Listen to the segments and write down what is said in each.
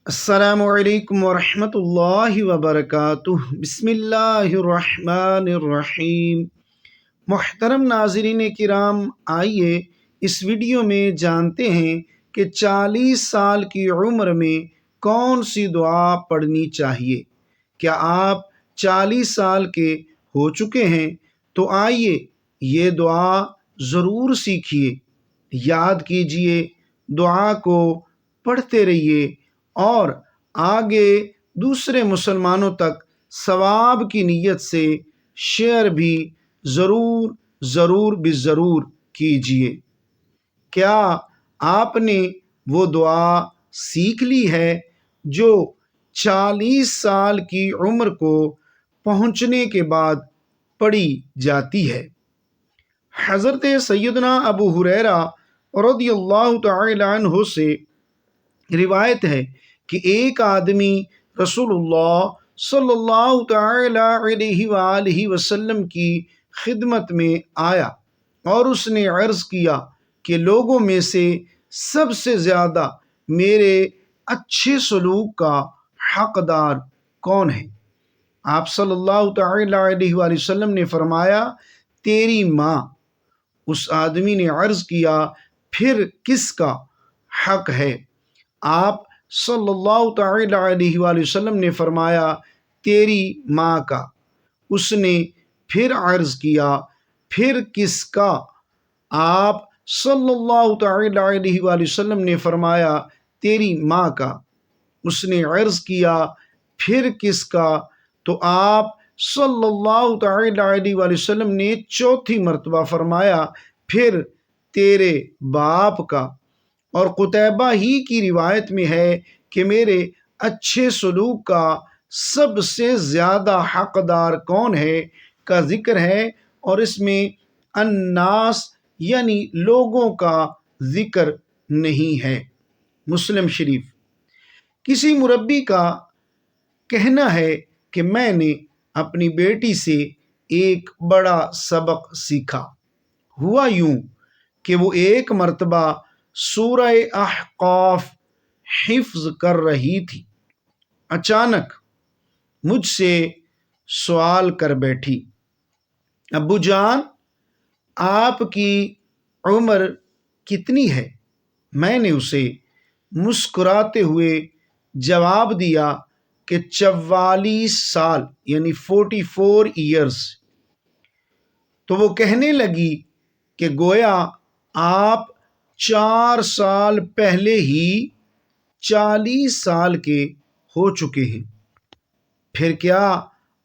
السلام علیکم ورحمۃ اللہ وبرکاتہ۔ بسم اللہ الرحمن الرحیم۔ محترم ناظرین کرام، آئیے اس ویڈیو میں جانتے ہیں کہ 40 سال کی عمر میں کون سی دعا پڑھنی چاہیے۔ کیا آپ 40 سال کے ہو چکے ہیں؟ تو آئیے یہ دعا ضرور سیکھیے، یاد کیجیے، دعا کو پڑھتے رہیے اور آگے دوسرے مسلمانوں تک ثواب کی نیت سے شیئر بھی ضرور ضرور کیجیے۔ کیا آپ نے وہ دعا سیکھ لی ہے جو 40 سال کی عمر کو پہنچنے کے بعد پڑھی جاتی ہے؟ حضرت سیدنا ابو ہریرہ رضی اللہ تعالی عنہ سے روایت ہے کہ ایک آدمی رسول اللہ صلی اللہ تعالی علیہ وآلہ وسلم کی خدمت میں آیا اور اس نے عرض کیا کہ لوگوں میں سے سب سے زیادہ میرے اچھے سلوک کا حقدار کون ہے؟ آپ صلی اللہ تعالی علیہ وآلہ وسلم نے فرمایا، تیری ماں۔ اس آدمی نے عرض کیا، پھر کس کا حق ہے؟ آپ صلی اللہ تعالی علیہ وآلہ وسلم نے فرمایا، تیری ماں کا۔ اس نے پھر عرض کیا، پھر کس کا؟ آپ صلی اللہ تعالی علیہ وآلہ وسلم نے فرمایا، تیری ماں کا۔ اس نے عرض کیا، پھر کس کا؟ تو آپ صلی اللہ تعالی علیہ وآلہ وسلم نے چوتھی مرتبہ فرمایا، پھر تیرے باپ کا۔ اور قتیبہ ہی کی روایت میں ہے کہ میرے اچھے سلوک کا سب سے زیادہ حقدار کون ہے کا ذکر ہے، اور اس میں الناس یعنی لوگوں کا ذکر نہیں ہے۔ مسلم شریف۔ کسی مربی کا کہنا ہے کہ میں نے اپنی بیٹی سے ایک بڑا سبق سیکھا۔ ہوا یوں کہ وہ ایک مرتبہ سورہ احقاف حفظ کر رہی تھی۔ اچانک مجھ سے سوال کر بیٹھی، ابو جان، آپ کی عمر کتنی ہے؟ میں نے اسے مسکراتے ہوئے جواب دیا کہ 44 سال یعنی 44 ایئرس۔ تو وہ کہنے لگی کہ گویا آپ 4 سال پہلے ہی 40 سال کے ہو چکے ہیں۔ پھر کیا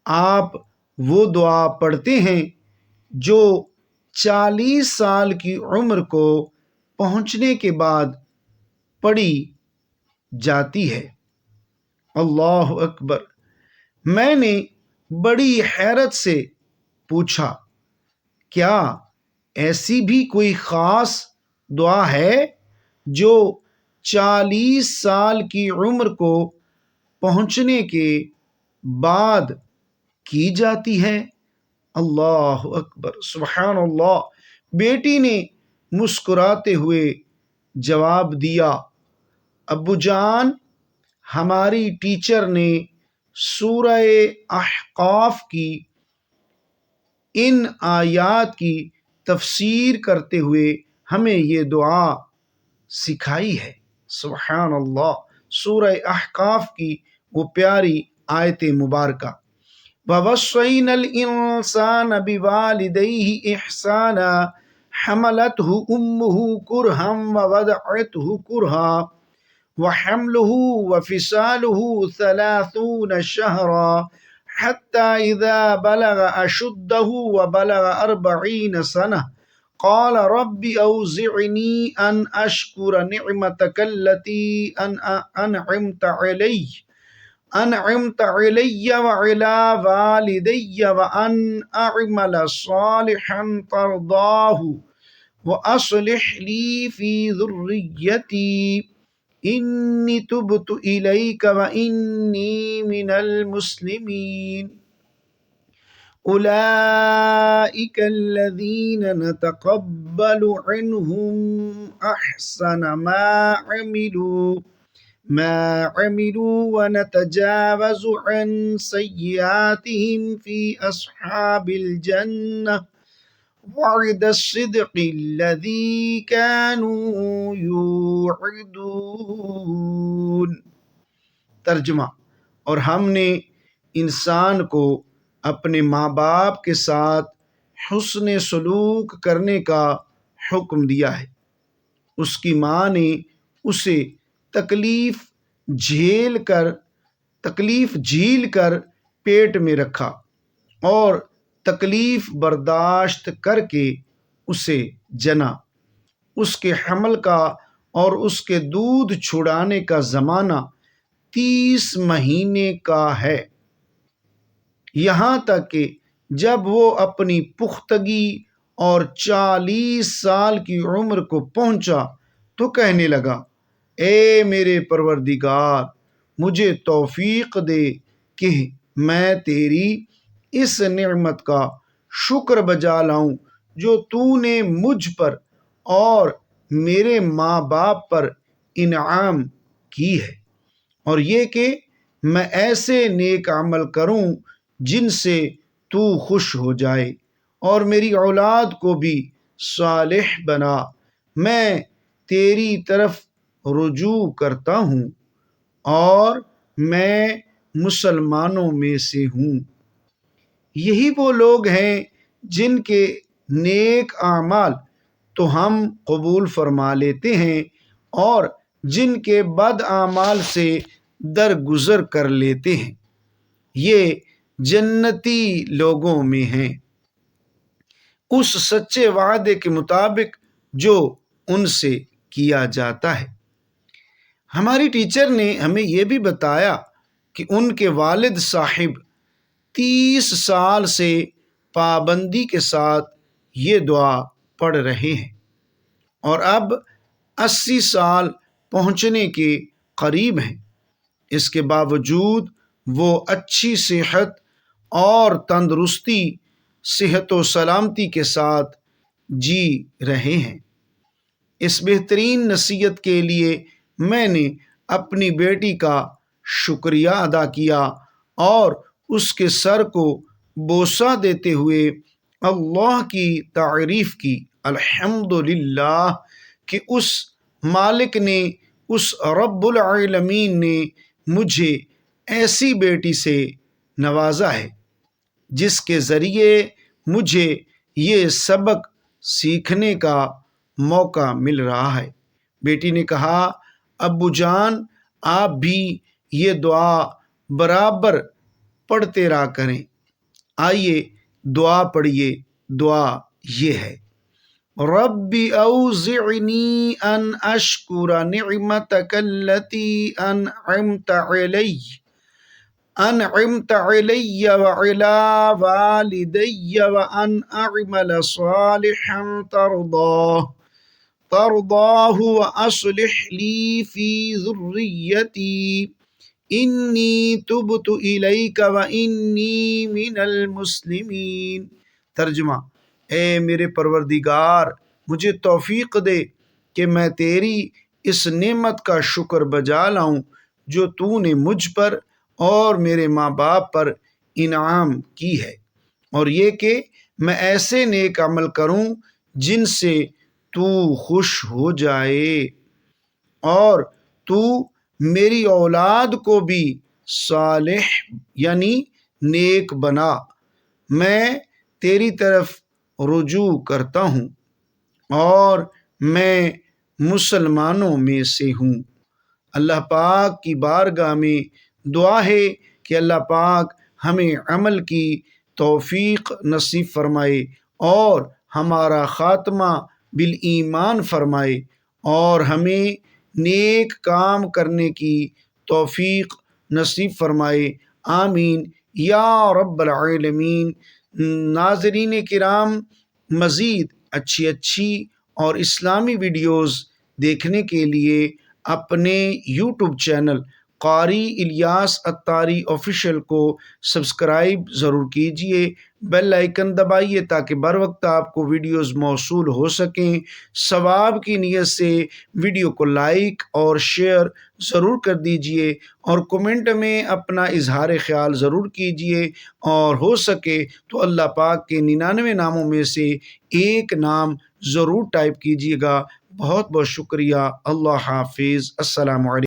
آپ وہ دعا پڑھتے ہیں جو 40 سال کی عمر کو پہنچنے کے بعد پڑھی جاتی ہے؟ اللہ اکبر! میں نے بڑی حیرت سے پوچھا، کیا ایسی بھی کوئی خاص دعا ہے جو 40 سال کی عمر کو پہنچنے کے بعد کی جاتی ہے؟ اللہ اکبر! سبحان اللہ! بیٹی نے مسکراتے ہوئے جواب دیا، ابو جان، ہماری ٹیچر نے سورہ احقاف کی ان آیات کی تفسیر کرتے ہوئے ہمیں یہ دعا سکھائی ہے۔ سبحان اللہ! سورہ احقاف کی وہ پیاری آیت مبارکہ، وَوَصَّيْنَا الْإِنسَانَ بِوَالِدَيْهِ إِحْسَانًا حَمَلَتْهُ أُمُّهُ كُرْهًا وَوَضَعَتْهُ كُرْهًا وَحَمْلُهُ وَفِصَالُهُ 30 شهرا حتى إذا بلغ أشده وبلغ 40 سنة قال رب أوزعني أن أشكر نعمتك التي أنعمت علي وعلى والدي وأن أعمل صالحا ترضاه وأصلح لي في ذريتي إني تبت إليك وإني من المسلمين أولئك الذين نتقبل عنهم أحسن ما عملوا ما عملوا ونتجاوز عن سيئاتهم في أصحاب الجنة وعد الصدق الذي كانوا يوعدون۔ ترجمہ، اور ہم نے انسان کو اپنے ماں باپ کے ساتھ حسن سلوک کرنے کا حکم دیا ہے۔ اس کی ماں نے اسے تکلیف جھیل کر پیٹ میں رکھا اور تکلیف برداشت کر کے اسے جنا۔ اس کے حمل کا اور اس کے دودھ چھڑانے کا زمانہ 30 مہینے کا ہے، یہاں تک کہ جب وہ اپنی پختگی اور 40 سال کی عمر کو پہنچا تو کہنے لگا، اے میرے پروردگار، مجھے توفیق دے کہ میں تیری اس نعمت کا شکر بجا لاؤں جو تو نے مجھ پر اور میرے ماں باپ پر انعام کی ہے، اور یہ کہ میں ایسے نیک عمل کروں جن سے تو خوش ہو جائے، اور میری اولاد کو بھی صالح بنا۔ میں تیری طرف رجوع کرتا ہوں اور میں مسلمانوں میں سے ہوں۔ یہی وہ لوگ ہیں جن کے نیک اعمال تو ہم قبول فرما لیتے ہیں اور جن کے بد اعمال سے درگزر کر لیتے ہیں، یہ جنتی لوگوں میں ہیں، اس سچے وعدے کے مطابق جو ان سے کیا جاتا ہے۔ ہماری ٹیچر نے ہمیں یہ بھی بتایا کہ ان کے والد صاحب 30 سال سے پابندی کے ساتھ یہ دعا پڑھ رہے ہیں اور اب 80 سال پہنچنے کے قریب ہیں۔ اس کے باوجود وہ اچھی صحت اور تندرستی، صحت و سلامتی کے ساتھ جی رہے ہیں۔ اس بہترین نصیحت کے لیے میں نے اپنی بیٹی کا شکریہ ادا کیا اور اس کے سر کو بوسہ دیتے ہوئے اللہ کی تعریف کی، الحمدللہ، کہ اس مالک نے، اس رب العالمین نے مجھے ایسی بیٹی سے نوازا ہے جس کے ذریعے مجھے یہ سبق سیکھنے کا موقع مل رہا ہے۔ بیٹی نے کہا، ابو جان، آپ بھی یہ دعا برابر پڑھتے رہا کریں۔ آئیے دعا پڑھیے۔ دعا یہ ہے، رب اوزعنی ان اشکر نعمتک التی انعمت علی وعلی والدی وان اعمل صالحا ترضاه واصلح لی فی ذریتی انی تبت الیک وانی من المسلمین۔ ترجمہ، اے میرے پروردگار، مجھے توفیق دے کہ میں تیری اس نعمت کا شکر بجا لاؤں جو تو نے مجھ پر اور میرے ماں باپ پر انعام کی ہے، اور یہ کہ میں ایسے نیک عمل کروں جن سے تو خوش ہو جائے، اور تو میری اولاد کو بھی صالح یعنی نیک بنا۔ میں تیری طرف رجوع کرتا ہوں اور میں مسلمانوں میں سے ہوں۔ اللہ پاک کی بارگاہ میں دعا ہے کہ اللہ پاک ہمیں عمل کی توفیق نصیب فرمائے اور ہمارا خاتمہ بالایمان فرمائے اور ہمیں نیک کام کرنے کی توفیق نصیب فرمائے، آمین یا رب العالمین۔ ناظرین کرام، مزید اچھی اور اسلامی ویڈیوز دیکھنے کے لیے اپنے یوٹیوب چینل قاری الیاس اتاری آفیشیل کو سبسکرائب ضرور کیجئے، بیل آئیکن دبائیے تاکہ بر وقت آپ کو ویڈیوز موصول ہو سکیں۔ ثواب کی نیت سے ویڈیو کو لائک اور شیئر ضرور کر دیجئے اور کمنٹ میں اپنا اظہار خیال ضرور کیجئے، اور ہو سکے تو اللہ پاک کے 99 ناموں میں سے ایک نام ضرور ٹائپ کیجئے گا۔ بہت بہت شکریہ۔ اللہ حافظ۔ السلام علیکم۔